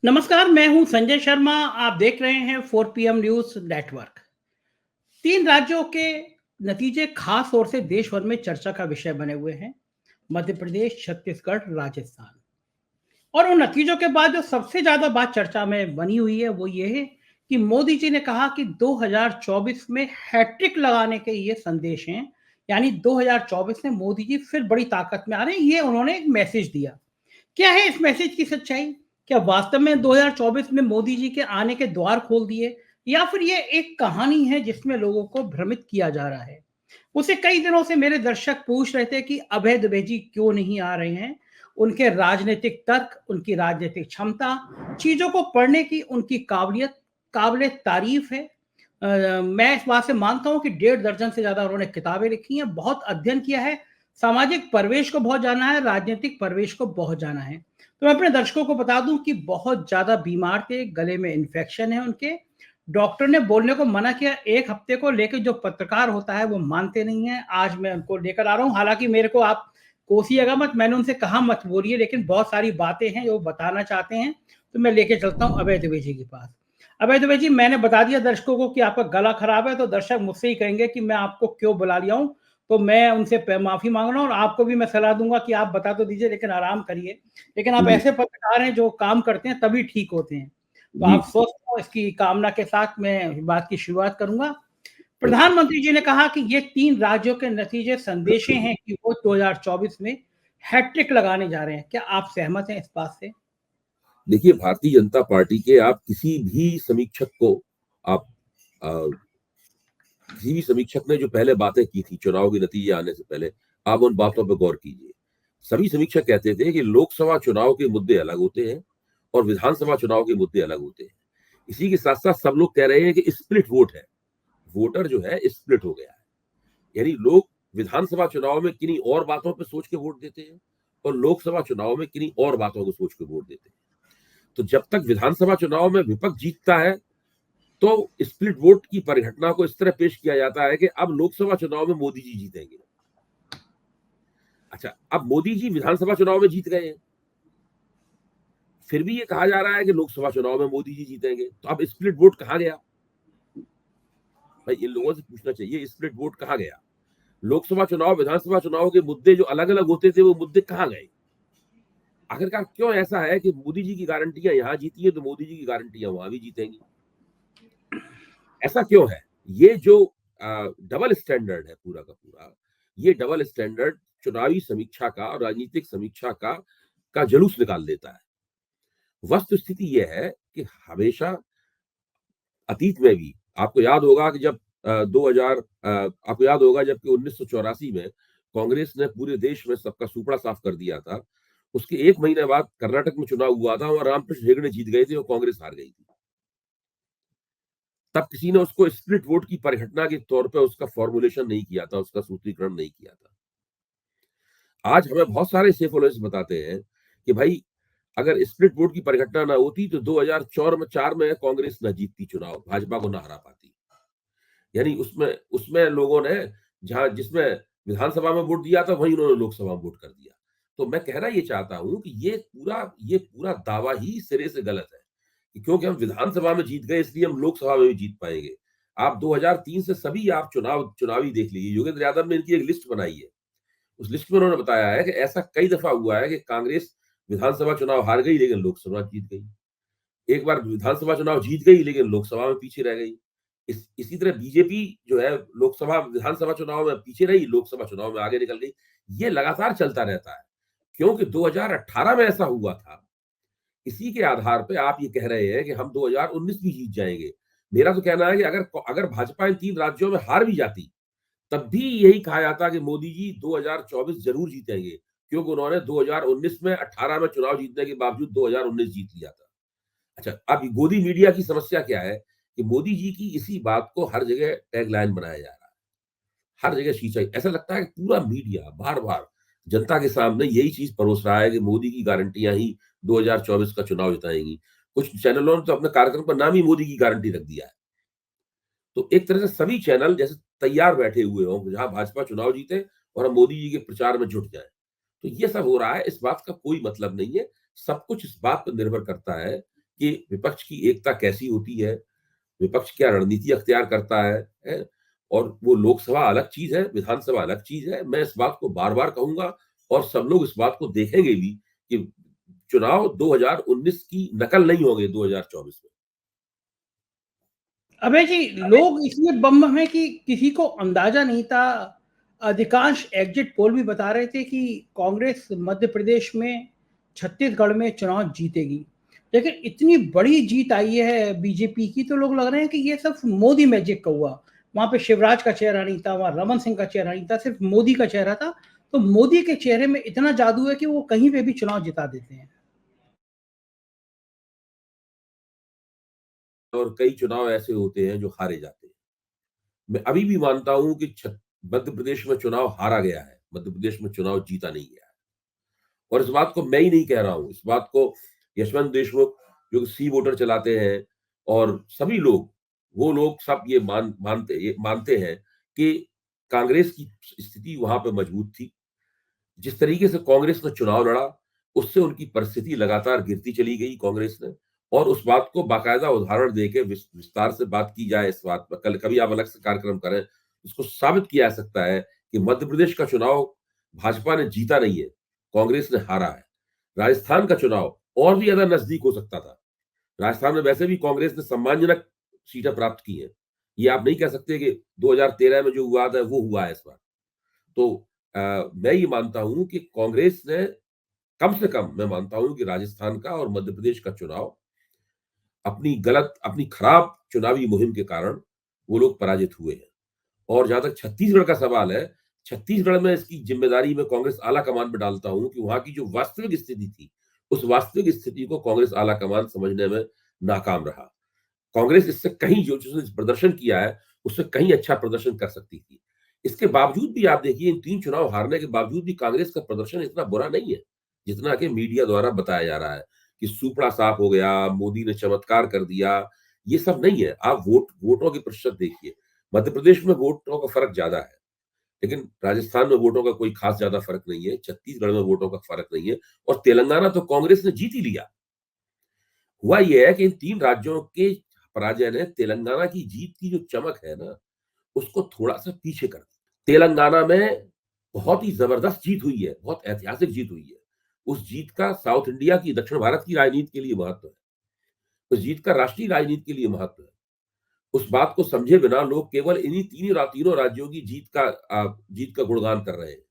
नमस्कार, मैं हूं संजय शर्मा। आप देख रहे हैं 4 PM न्यूज नेटवर्क। 3 राज्यों के नतीजे खास तौर से देश भर में चर्चा का विषय बने हुए हैं। मध्य प्रदेश, छत्तीसगढ़, राजस्थान। और उन नतीजों के बाद जो सबसे ज्यादा बात चर्चा में बनी हुई है वो ये है कि मोदी जी ने कहा कि 2024 में हैट्रिक लगाने के ये संदेश हैं। यानी 2024 में मोदी जी फिर बड़ी ताकत में आ रहे हैं, ये उन्होंने एक मैसेज दिया। क्या है इस मैसेज की सच्चाई? क्या वास्तव में 2024 में मोदी जी के आने के द्वार खोल दिए, या फिर ये एक कहानी है जिसमें लोगों को भ्रमित किया जा रहा है? उसे कई दिनों से मेरे दर्शक पूछ रहे थे कि अभय दुबे जी क्यों नहीं आ रहे हैं। उनके राजनीतिक तर्क, उनकी राजनीतिक क्षमता, चीजों को पढ़ने की उनकी काबिलियत काबिले तारीफ है। मैं इस बात से मानता हूं कि 1.5 दर्जन से ज्यादा उन्होंने किताबें लिखी हैं, बहुत अध्ययन किया है, सामाजिक परिवेश को बहुत जाना है, राजनीतिक परिवेश को बहुत जाना है। तो मैं अपने दर्शकों को बता दूं कि बहुत ज्यादा बीमार थे, गले में इन्फेक्शन है उनके। डॉक्टर ने बोलने को मना किया 1 हफ्ते को, लेकर जो पत्रकार होता है वो मानते नहीं है। आज मैं उनको लेकर आ रहा हूँ, हालांकि मेरे को आप कोसिएगा मत, मैंने उनसे कहा मत बोलिए, लेकिन बहुत सारी बातें हैं जो वो बताना चाहते हैं। तो मैं लेके चलता हूँ अभय दुबे जी के पास। अभय दुबे जी, मैंने बता दिया दर्शकों को कि आपका गला खराब है, तो दर्शक मुझसे ही कहेंगे कि मैं आपको क्यों बुला लिया हूँ। तो मैं उनसे माफी मांग रहा हूँ, और आपको भी मैं सलाह दूंगा कि आप बता तो दीजिए, लेकिन आराम करिए। लेकिन आप जी ऐसे पत्रकार हैं जो काम करते हैं तभी ठीक होते हैं। तो जी आप स्वस्थ हो, इसकी कामना के साथ मैं बात की शुरुआत करूंगा। बिल्कुल। प्रधानमंत्री जी ने कहा कि ये 3 राज्यों के नतीजे संदेशे हैं कि वो 2024 में हैट्रिक लगाने जा रहे हैं। क्या आप सहमत हैं इस बात से? देखिए, भारतीय जनता पार्टी के आप किसी भी समीक्षक को आप आ, किसी भी समीक्षक ने जो पहले बातें की थी चुनाव के नतीजे आने से पहले, आप उन बातों पर गौर कीजिए। सभी समीक्षक कहते थे कि लोकसभा चुनाव के मुद्दे अलग होते हैं और विधानसभा चुनाव के मुद्दे अलग होते हैं। इसी के साथ साथ सब लोग कह रहे हैं कि स्प्लिट वोट है, वोटर जो है स्प्लिट हो गया है। यानी लोग विधानसभा चुनाव में किन्हीं और बातों पर सोच के वोट देते हैं और लोकसभा चुनाव में किन्हीं और बातों को सोच के वोट देते हैं। तो जब तक विधानसभा चुनाव में विपक्ष जीतता है तो स्प्लिट वोट की परिघटना को इस तरह पेश किया जाता है कि अब लोकसभा चुनाव में मोदी जी जीतेंगे। अच्छा, अब मोदी जी विधानसभा चुनाव में जीत गए हैं, फिर भी ये कहा जा रहा है कि लोकसभा चुनाव में मोदी जी जीतेंगे, तो अब स्प्लिट वोट कहां गया? भाई, इन लोगों से पूछना चाहिए, स्प्लिट वोट कहां गया? लोकसभा चुनाव विधानसभा चुनाव के मुद्दे जो अलग अलग होते थे वो मुद्दे कहां गए? आखिरकार क्यों ऐसा है कि मोदी जी की गारंटियां यहां जीती है तो मोदी जी की गारंटियां वहां भी जीतेंगी? ऐसा क्यों है? ये जो डबल स्टैंडर्ड है पूरा का पूरा, ये डबल स्टैंडर्ड चुनावी समीक्षा का और राजनीतिक समीक्षा का जुलूस निकाल देता है। वस्तु स्थिति यह है कि हमेशा अतीत में भी आपको याद होगा कि जब 2000 आपको याद होगा जबकि 1984 में कांग्रेस ने पूरे देश में सबका सुपड़ा साफ कर दिया था, उसके 1 महीने बाद कर्नाटक में चुनाव हुआ था और रामकृष्ण हेगड़े जीत गए थे और कांग्रेस हार गई थी। तब किसी ने उसको स्प्लिट वोट की परिघटना के तौर पे उसका फॉर्मुलेशन नहीं किया था, उसका सूत्रीकरण नहीं किया था। आज हमें बहुत सारे सेफोलॉजिस्ट बताते हैं कि भाई, अगर स्प्लिट वोट की परिघटना ना होती तो 2004 में कांग्रेस न जीतती चुनाव, भाजपा को ना हरा पाती। यानी उसमें उसमें लोगों ने जहां जिसमें विधानसभा में वोट दिया था वहीं उन्होंने लोकसभा में वोट कर दिया। तो मैं कहना ये चाहता हूं कि ये पूरा दावा ही सिरे से गलत है कि क्योंकि हम विधानसभा में जीत गए इसलिए हम लोकसभा में भी जीत पाएंगे। आप 2003 से सभी आप चुनावी देख लीजिए, योगेंद्र यादव ने इनकी एक लिस्ट बनाई है। उस लिस्ट में उन्होंने बताया है कि ऐसा कई दफा हुआ है कि कांग्रेस विधानसभा चुनाव हार गई लेकिन लोकसभा जीत गई। एक बार विधानसभा चुनाव जीत गई लेकिन लोकसभा में पीछे रह गई। इसी तरह बीजेपी जो है लोकसभा विधानसभा चुनाव में पीछे रही, लोकसभा चुनाव में आगे निकल गई। ये लगातार चलता रहता है क्योंकि 2018 में ऐसा हुआ था। इसी के आधार पे आप ये कह रहे हैं कि हम 2019 भी जीत जाएंगे। मेरा तो कहना है कि अगर अगर भाजपा इन 3 राज्यों में हार भी जाती तब भी यही कहा जाता कि मोदी जी 2024 जरूर जीतेंगे, क्योंकि उन्होंने 2019 में 18 में चुनाव जीतने के बावजूद 2019 जीत लिया था। अच्छा, अब गोदी मीडिया की समस्या क्या है कि मोदी जी की इसी बात को हर जगह टैगलाइन बनाया जा रहा है, हर जगह खींचा। ऐसा लगता है कि पूरा मीडिया बार बार जनता के सामने यही चीज परोस रहा है कि मोदी की गारंटियां ही 2024 का चुनाव जिताएंगी। कुछ चैनलों ने तो अपने कार्यक्रम पर नाम ही मोदी की गारंटी रख दिया है। तो एक तरह से सभी चैनल जैसे तैयार बैठे हुए हों जहां भाजपा चुनाव जीते और हम मोदी जी के प्रचार में जुट जाए। तो ये सब हो रहा है, इस बात का कोई मतलब नहीं है। सब कुछ इस बात पर निर्भर करता है कि विपक्ष की एकता कैसी होती है, विपक्ष क्या रणनीति अख्तियार करता है? और वो लोकसभा अलग चीज है, विधानसभा अलग चीज है। मैं इस बात को बार बार कहूंगा और सब लोग इस बात को देखेंगे भी कि चुनाव 2019 की नकल नहीं होंगे 2024 में। अभय जी, लोग इसलिए बम हैं कि किसी को अंदाजा नहीं था। अधिकांश एग्जिट पोल भी बता रहे थे कि कांग्रेस मध्य प्रदेश में, छत्तीसगढ़ में चुनाव जीतेगी, लेकिन इतनी बड़ी जीत आई है बीजेपी की, तो लोग लग रहे हैं कि ये सब मोदी मैजिक का हुआ। वहां पे शिवराज का चेहरा नहीं था, वहां रमन सिंह का चेहरा नहीं था, सिर्फ मोदी का चेहरा था। तो मोदी के चेहरे में इतना जादू है कि वो कहीं पे भी चुनाव जिता देते हैं। और कई चुनाव ऐसे होते हैं जो हारे जाते हैं। मैं अभी भी मानता हूं कि मध्य प्रदेश में चुनाव हारा गया है, मध्य प्रदेश में चुनाव जीता नहीं गया है। और इस बात को मैं ही नहीं कह रहा हूं, इस बात को यशवंत देशमुख जो सी वोटर चलाते हैं और सभी लोग, वो लोग सब ये मानते हैं कि कांग्रेस की स्थिति वहां पे मजबूत थी। जिस तरीके से कांग्रेस ने चुनाव लड़ा, उससे उनकी परिस्थिति लगातार गिरती चली गई कांग्रेस ने। और उस बात को बाकायदा उदाहरण देके विस्तार से बात की जाए, इस बात पर कल कभी आप अलग से कार्यक्रम करें, इसको साबित किया जा सकता है कि मध्य प्रदेश का चुनाव भाजपा ने जीता नहीं है, कांग्रेस ने हारा है। राजस्थान का चुनाव और भी ज्यादा नजदीक हो सकता था। राजस्थान में वैसे भी कांग्रेस ने सम्मानजनक सीटें प्राप्त की हैं। ये आप नहीं कह सकते कि 2013 में जो हुआ था वो हुआ है इस बार। तो मैं ये मानता हूं कि कांग्रेस ने, कम से कम मैं मानता हूं कि राजस्थान का और मध्य प्रदेश का चुनाव अपनी खराब चुनावी मुहिम के कारण वो लोग पराजित हुए हैं। और जहां तक छत्तीसगढ़ का सवाल है, छत्तीसगढ़ में इसकी जिम्मेदारी में कांग्रेस आला कमान में डालता हूं कि वहां की जो वास्तविक स्थिति थी, उस वास्तविक स्थिति को कांग्रेस आला कमान समझने में नाकाम रहा। कांग्रेस इससे कहीं जो जिसने प्रदर्शन किया है, उससे कहीं अच्छा प्रदर्शन कर सकती थी। इसके बावजूद भी आप देखिए, इन 3 चुनाव हारने के बावजूद भी कांग्रेस का प्रदर्शन इतना बुरा नहीं है, जितना कि मीडिया द्वारा बताया जा रहा है कि सूपड़ा साफ हो गया, मोदी ने चमत्कार कर दिया। ये सब नहीं है। आप वोटों के प्रतिशत देखिए। मध्य प्रदेश में वोटों का फर्क ज्यादा है, लेकिन राजस्थान में वोटों का कोई खास ज्यादा फर्क नहीं है, छत्तीसगढ़ में वोटों का फर्क नहीं है, और तेलंगाना तो कांग्रेस ने जीत ही लिया। हुआ यह है कि इन 3 राज्यों के पराजय ने तेलंगाना की जीत की जो चमक है ना, उसको थोड़ा-सा पीछे कर दिया। तेलंगाना में बहुत ही जबरदस्त जीत हुई है, बहुत ऐतिहासिक जीत हुई है। उस जीत का साउथ इंडिया की, दक्षिण भारत की राजनीति के लिए महत्व है। उस जीत का राष्ट्रीय राजनीति के लिए महत्व है। उस बात को समझे बिना लोग केवल इन्हीं तीनों राज्यों की जीत का गुणगान कर रहे हैं।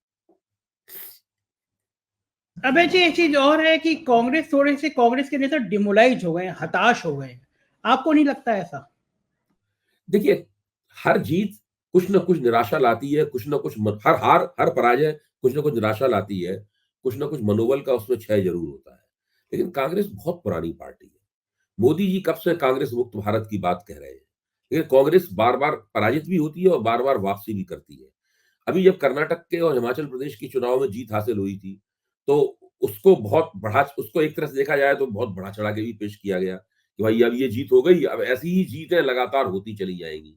अबे जी, एक चीज और है कि कांग्रेस के नेता डिमोलाइज हो गए हैं, हताश हो गए हैं। आपको नहीं लगता ऐसा? देखिए, हर जीत कुछ न कुछ निराशा लाती है, कुछ न कुछ हर पराजय कुछ न कुछ निराशा लाती है, कुछ न कुछ मनोबल का उसमें क्षय ज़रूर होता है। लेकिन कांग्रेस बहुत पुरानी पार्टी है। मोदी जी कब से कांग्रेस मुक्त भारत की बात कह रहे हैं। लेकिन कांग्रेस बार-बार पराजित भी होती है और बार-बार वापसी भी करती है। अभी जब कर्नाटक के और हिमाचल प्रदेश के चुनाव में जीत हासिल हुई थी, तो उसको एक तरह से देखा जाए तो बहुत बढ़ा-चढ़ा के भी पेश किया गया कि भाई अब ये जीत हो गई, अब ऐसी ही जीतें लगातार होती चली जाएँगी।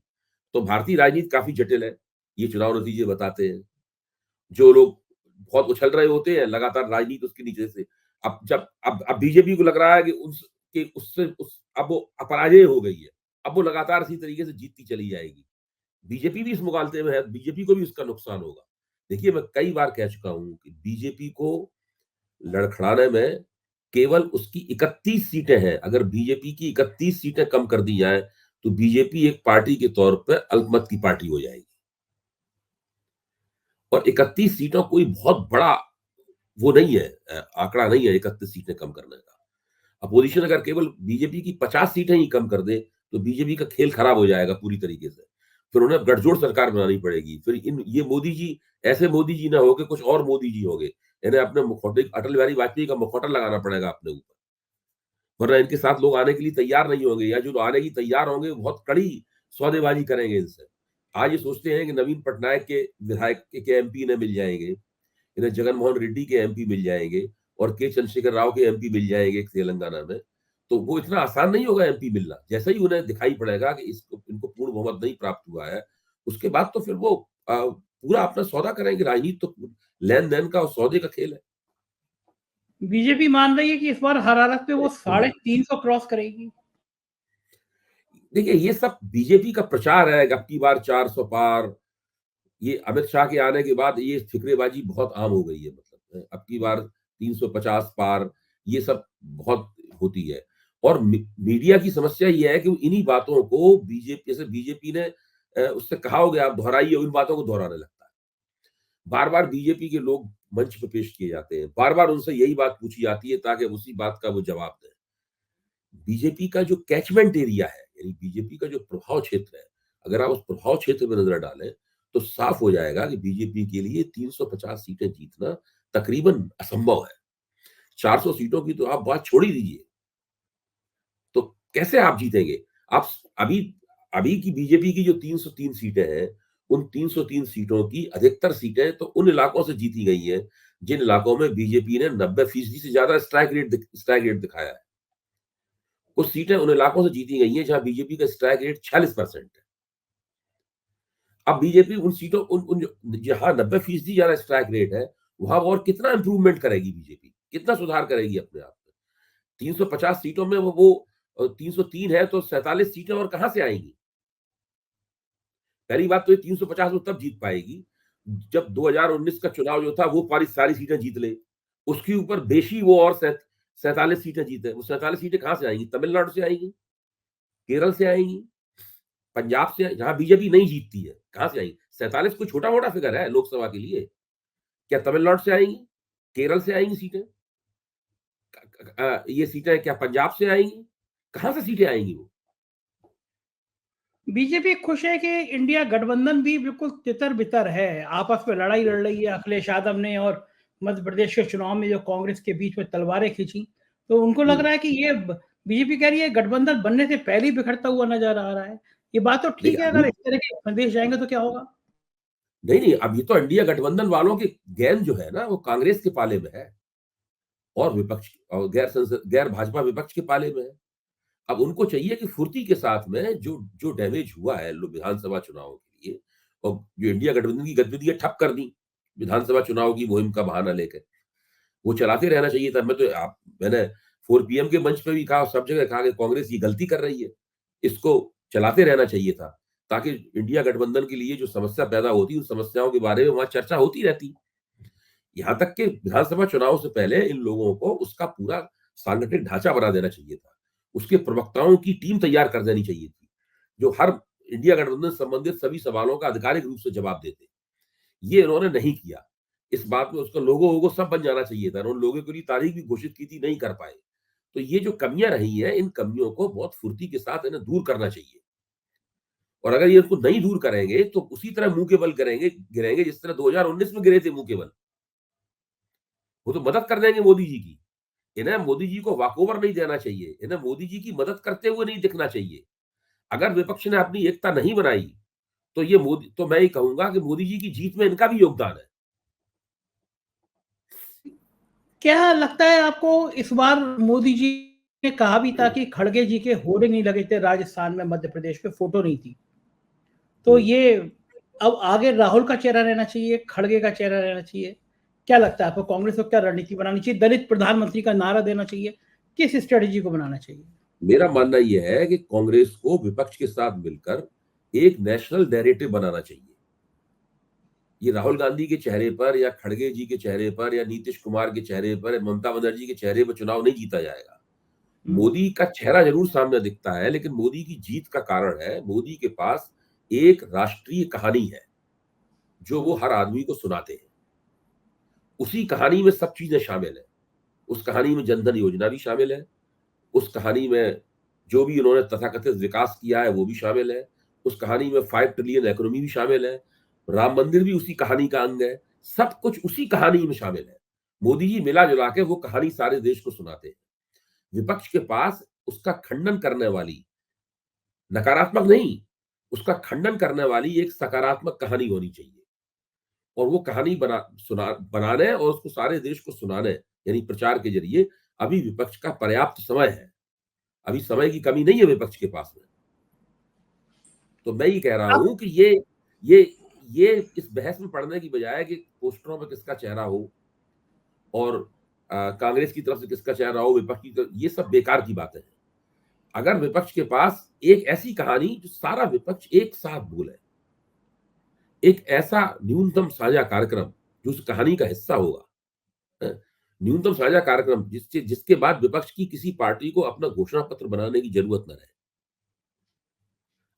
तो भारतीय राजनीति काफ़ी जटिल है, ये चुनाव नतीजे बताते हैं। जो लोग बहुत उछल रहे होते हैं, लगातार राजनीति उसके नीचे से, अब बीजेपी को लग रहा है कि अब वो अपराजेय हो गई है। अब वो लगातार इसी तरीके से जीतती चली जाएगी। बीजेपी भी इस मुगालते में है, बीजेपी को भी उसका नुकसान होगा। देखिए, मैं कई बार कह चुका हूँ कि बीजेपी को लड़खड़ाने में केवल उसकी 31 सीटें हैं। अगर बीजेपी की 31 सीटें कम कर दी जाएँ, तो बीजेपी एक पार्टी के तौर पे अल्पमत की पार्टी हो जाएगी। और 31 सीटों कोई बहुत बड़ा वो नहीं है, आंकड़ा नहीं है 31 सीटें कम करने का। अपोजिशन अगर केवल बीजेपी की 50 सीटें ही कम कर दे, तो बीजेपी का खेल खराब हो जाएगा पूरी तरीके से। फिर उन्हें गठजोड़ सरकार बनानी पड़ेगी। फिर इन ये मोदी जी ऐसे मोदी जी ना हो के कुछ और मोदी जी होंगे। इन्हें अपने मुखौटे, अटल बिहारी वाजपेयी का मुखौटा लगाना पड़ेगा अपने ऊपर, वरना इनके साथ लोग आने के लिए तैयार नहीं होंगे, या जो आने की तैयार होंगे वो बहुत कड़ी सौदेबाजी करेंगे इनसे। आज ये सोचते हैं कि नवीन पटनायक के विधायक के एमपी इन्हें मिल जाएंगे, इन्हें जगन मोहन रेड्डी के एमपी मिल जाएंगे, और के चंद्रशेखर राव के एमपी मिल जाएंगे तेलंगाना में। तो वो इतना आसान नहीं होगा एमपी मिलना। जैसे ही उन्हें दिखाई पड़ेगा कि इसको इनको पूर्ण बहुमत नहीं प्राप्त हुआ है, उसके बाद तो फिर वो पूरा अपना सौदा करेंगे। राजनीति तो लेन देन का और सौदे का खेल है। बीजेपी मान रही है कि इस बार हरारत पे वो 350 क्रॉस करेगी। देखिए ये सब बीजेपी का प्रचार है, अब की बार 400 पार। ये अमित शाह के आने के बाद ये फिक्रेबाजी बहुत आम हो गई है, मतलब अब की बार 350 पार, ये सब बहुत होती है। और मीडिया की समस्या ये है कि वो इन्हीं बातों को बीजेपी, जैसे बीजेपी ने उससे कहा हो गया आप दोहराइए, उन बातों को दोहराने लगता है। बार बार बीजेपी के लोग मंच पे पेश किए जाते हैं, बार बार उनसे यही बात पूछी जाती है ताकि उसी बात का वो जवाब दें। बीजेपी का जो कैचमेंट एरिया है, यानी बीजेपी का जो प्रभाव क्षेत्र है, अगर आप उस प्रभाव क्षेत्र में नजर डालें तो साफ हो जाएगा कि बीजेपी के लिए 350 सीटें जीतना तकरीबन असंभव है। 400 सीटों की तो आप बात छोड़ ही दीजिए। तो कैसे आप जीतेंगे? आप अभी अभी की बीजेपी की जो 303 सीटें हैं, उन 303 सीटों की अधिकतर सीटें तो उन इलाकों से जीती गई हैं जिन इलाकों में बीजेपी ने 90% से ज्यादा स्ट्राइक रेट दिखाया है। कुछ सीटें उन इलाकों से जीती गई हैं जहां बीजेपी का स्ट्राइक रेट 46% है। अब बीजेपी उन सीटों उन उन जहां 90% ज्यादा स्ट्राइक रेट है, वहां और कितना इंप्रूवमेंट करेगी बीजेपी, कितना सुधार करेगी अपने आप में? 350 सीटों में वो 303 है तो 47 सीटें और कहां से आएंगी? पहली बात तो ये 350 वो तब जीत पाएगी जब 2019 का चुनाव जो था वो सारी सीटें जीत ले। उसके ऊपर बेशी वो और 47 सीटें जीते। वो 47 सीटें कहां से आएंगी? तमिलनाडु से आएंगी, केरल से आएंगी, पंजाब से, जहां बीजेपी नहीं जीतती है, कहां से आएंगी? 47 कोई छोटा मोटा फिगर है लोकसभा के लिए? क्या तमिलनाडु से आएंगी, केरल से आएंगी सीटें? ये सीटें क्या पंजाब से आएंगी? कहां से सीटें आएंगी वो? बीजेपी खुश है कि इंडिया गठबंधन भी बिल्कुल तितर बितर है, आपस में लड़ाई लड़ रही है। अखिलेश यादव ने और मध्य प्रदेश के चुनाव में जो कांग्रेस के बीच में तलवारें खींची, तो उनको लग हम्म, रहा है कि ये बीजेपी कह रही है गठबंधन बनने से पहले ही बिखरता हुआ नजर आ रहा है। ये बात तो देखिए ठीक है, अभी अगर इस तरह के संदेश जाएंगे तो क्या होगा? नहीं नहीं, अभी तो इंडिया गठबंधन वालों की गेंद जो है ना वो कांग्रेस के पाले में है और विपक्ष और गैर भाजपा विपक्ष के पाले में है। अब उनको चाहिए कि फुर्ती के साथ में जो जो डैमेज हुआ है विधानसभा चुनाव के लिए, और जो इंडिया गठबंधन की गतिविधियां ठप कर दी विधानसभा चुनाव की मुहिम का बहाना लेकर, वो चलाते रहना चाहिए था। मैंने 4 PM के मंच पे भी कहा, सब जगह कहा कि कांग्रेस ये गलती कर रही है, इसको चलाते रहना चाहिए था, ताकि इंडिया गठबंधन के लिए जो समस्या पैदा होती उन समस्याओं के बारे में वहां चर्चा होती रहती। यहां तक कि विधानसभा चुनाव से पहले इन लोगों को उसका पूरा सांगठनिक ढांचा बना देना चाहिए था, उसके प्रवक्ताओं की टीम तैयार कर देनी चाहिए थी जो हर इंडिया गठबंधन से संबंधित सभी सवालों का आधिकारिक रूप से जवाब देते। ये इन्होंने नहीं किया। इस बात में उसका लोगो वोगो सब बन जाना चाहिए था, उन्होंने लोगों के लिए तारीख भी घोषित की थी, नहीं कर पाए। तो ये जो कमियां रही हैं, इन कमियों को बहुत फुर्ती के साथ इन्हें दूर करना चाहिए। और अगर ये उसको नहीं दूर करेंगे तो उसी तरह मुंह के बल गिरेंगे जिस तरह 2019 में गिरे थे मुंह के बल। वो तो मदद कर देंगे मोदी जी की। इन्हें मोदी जी को वॉकओवर नहीं देना चाहिए, इन्हें मोदी जी की मदद करते हुए नहीं दिखना चाहिए। अगर विपक्ष ने अपनी एकता नहीं बनाई तो ये मोदी, तो मैं ये कहूंगा कि मोदी जी की जीत में इनका भी योगदान है। क्या लगता है आपको, इस बार मोदी जी ने कहा भी था हम्म, कि खड़गे जी के होर्डिंग नहीं लगे थे राजस्थान में, मध्य प्रदेश पे फोटो नहीं थी, तो हम्म। ये अब आगे राहुल का चेहरा रहना चाहिए, खड़गे का चेहरा रहना चाहिए? क्या लगता है आपको, कांग्रेस को क्या रणनीति बनानी चाहिए? दलित प्रधानमंत्री का नारा देना चाहिए? किस स्ट्रेटेजी को बनाना चाहिए? मेरा मानना यह है कि कांग्रेस को विपक्ष के साथ मिलकर एक नेशनल नैरेटिव बनाना चाहिए। ये राहुल गांधी के चेहरे पर या खड़गे जी के चेहरे पर या नीतीश कुमार के चेहरे पर या ममता बनर्जी के चेहरे पर चुनाव नहीं जीता जाएगा। मोदी का चेहरा जरूर सामने दिखता है, लेकिन मोदी की जीत का कारण है मोदी के पास एक राष्ट्रीय कहानी है जो वो हर आदमी को सुनाते हैं। उसी कहानी में सब चीजें शामिल है। उस कहानी में जनधन योजना भी शामिल है, उस कहानी में जो भी उन्होंने तथाकथित विकास किया है वो भी शामिल है, उस कहानी में 5 ट्रिलियन इकोनॉमी भी शामिल है, राम मंदिर भी उसी कहानी का अंग है। सब कुछ उसी कहानी में शामिल है। मोदी जी मिला जुला के वो कहानी सारे देश को सुनाते हैं। विपक्ष के पास उसका खंडन करने वाली, नकारात्मक नहीं, उसका खंडन करने वाली एक सकारात्मक कहानी होनी चाहिए। और वो कहानी बनाने और उसको सारे देश को सुनाने, यानी प्रचार के जरिए अभी विपक्ष का पर्याप्त समय है। अभी समय की कमी नहीं है विपक्ष के पास में। तो मैं ये कह रहा आप हूं कि ये ये इस बहस में पड़ने की बजाय कि पोस्टरों में किसका चेहरा हो, और कांग्रेस की तरफ से किसका चेहरा हो, विपक्ष की तरफ, ये सब बेकार की बातें हैं। अगर विपक्ष के पास एक ऐसी कहानी जो सारा विपक्ष एक साथ बोले, एक ऐसा न्यूनतम साझा कार्यक्रम जो उस कहानी का हिस्सा होगा, न्यूनतम साझा कार्यक्रम जिसके बाद विपक्ष की किसी पार्टी को अपना घोषणा पत्र बनाने की जरूरत न रहे।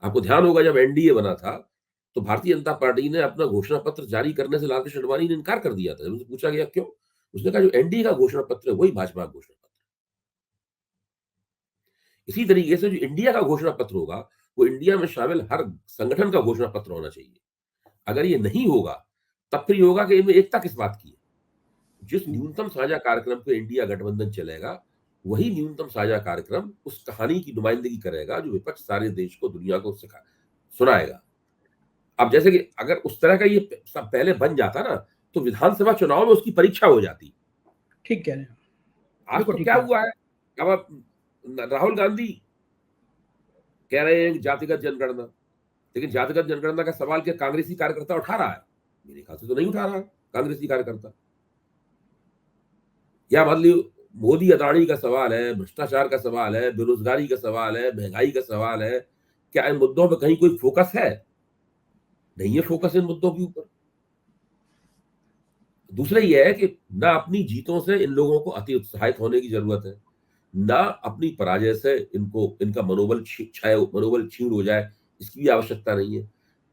आपको ध्यान होगा जब एनडीए बना था तो भारतीय जनता पार्टी ने अपना घोषणा पत्र जारी करने से लालकृष्ण आडवाणी ने इनकार कर दिया था। उनसे पूछा गया क्यों, उसने कहा जो एनडीए का घोषणा पत्र है वही भाजपा का घोषणा पत्र। इसी तरीके से जो इंडिया का घोषणा पत्र होगा वो इंडिया में शामिल हर संगठन का घोषणा पत्र होना चाहिए। अगर ये नहीं होगा तब फिर ये होगा कि इनमें एकता किस बात की है। जिस न्यूनतम साझा कार्यक्रम पे इंडिया गठबंधन चलेगा वही न्यूनतम साझा कार्यक्रम उस कहानी की नुमाइंदगी करेगा जो विपक्ष सारे देश को, दुनिया को सुनाएगा। अब जैसे कि अगर उस तरह का ये सब पहले बन जाता ना तो विधानसभा चुनाव में उसकी परीक्षा हो जाती। ठीक कह रहे हैं। आज तो क्या हुआ है, अब राहुल गांधी कह रहे हैं जातिगत जनगणना, लेकिन जातिगत जनगणना का सवाल क्या कांग्रेसी कार्यकर्ता उठा रहा है? मेरे ख्याल से तो नहीं उठा रहा है कांग्रेसी कार्यकर्ता। या मतलब मोदी अदानी का सवाल है, भ्रष्टाचार का सवाल है, बेरोजगारी का सवाल है, महंगाई का सवाल है, क्या इन मुद्दों पर कहीं कोई फोकस है? नहीं है फोकस इन मुद्दों के ऊपर। दूसरा ये है कि ना अपनी जीतों से इन लोगों को अति उत्साहित होने की जरूरत है, ना अपनी पराजय से इनका मनोबल क्षीण हो जाए, इसकी भी आवश्यकता नहीं है।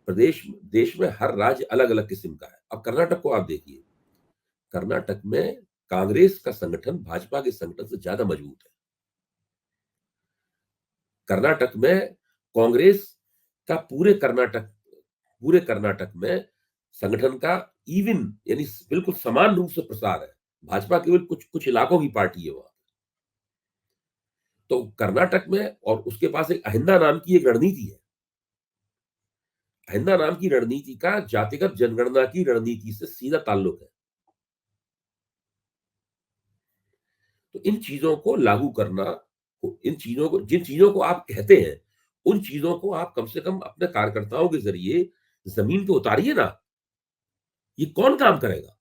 देश में हर राज्य अलग अलग किस्म का है। अब कर्नाटक को आप देखिए, कर्नाटक में कांग्रेस का संगठन भाजपा के संगठन से ज्यादा मजबूत है। कर्नाटक में कांग्रेस का पूरे कर्नाटक में संगठन का इवन यानी बिल्कुल समान रूप से प्रसार है। भाजपा केवल कुछ इलाकों की पार्टी है वहां। तो कर्नाटक में, और उसके पास एक अहिंदा नाम की एक रणनीति है। अहिंदा नाम की रणनीति का जातिगत जनगणना की रणनीति से सीधा ताल्लुक है। तो इन चीजों को लागू करना, जिन चीजों को आप कहते हैं उन चीजों को आप कम से कम अपने कार्यकर्ताओं के जरिए जमीन पे उतारिए ना। ये कौन काम करेगा?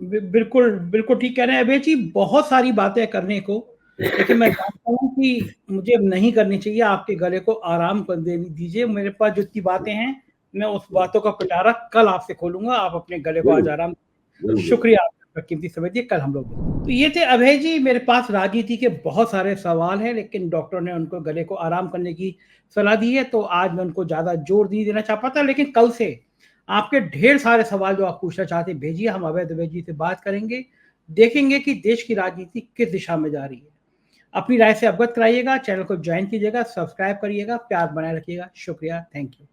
बिल्कुल बिल्कुल ठीक कह रहे हैं अभय जी। बहुत सारी बातें करने को, लेकिन मैं जानता हूँ कि मुझे नहीं करनी चाहिए। आपके गले को आराम कर दीजिए। मेरे पास जितनी बातें हैं मैं उस बातों का पिटारा कल आपसे खोलूंगा। आप अपने गले को आज आराम। शुक्रिया आपका कीमती समय दिए। कल हम लोग तो ये थे अभय जी। मेरे पास राजनीति के बहुत सारे सवाल हैं, लेकिन डॉक्टर ने उनको गले को आराम करने की सलाह दी है, तो आज मैं उनको ज्यादा जोर नहीं देना चाह पाता। लेकिन कल से आपके ढेर सारे सवाल जो आप पूछना चाहते हैं भेजिए। हम अभय दुबे जी से बात करेंगे, देखेंगे कि देश की राजनीति किस दिशा में जा रही है। अपनी राय से अवगत कराइएगा, चैनल को ज्वाइन कीजिएगा, सब्सक्राइब करिएगा, प्यार बनाए रखिएगा। शुक्रिया, थैंक यू।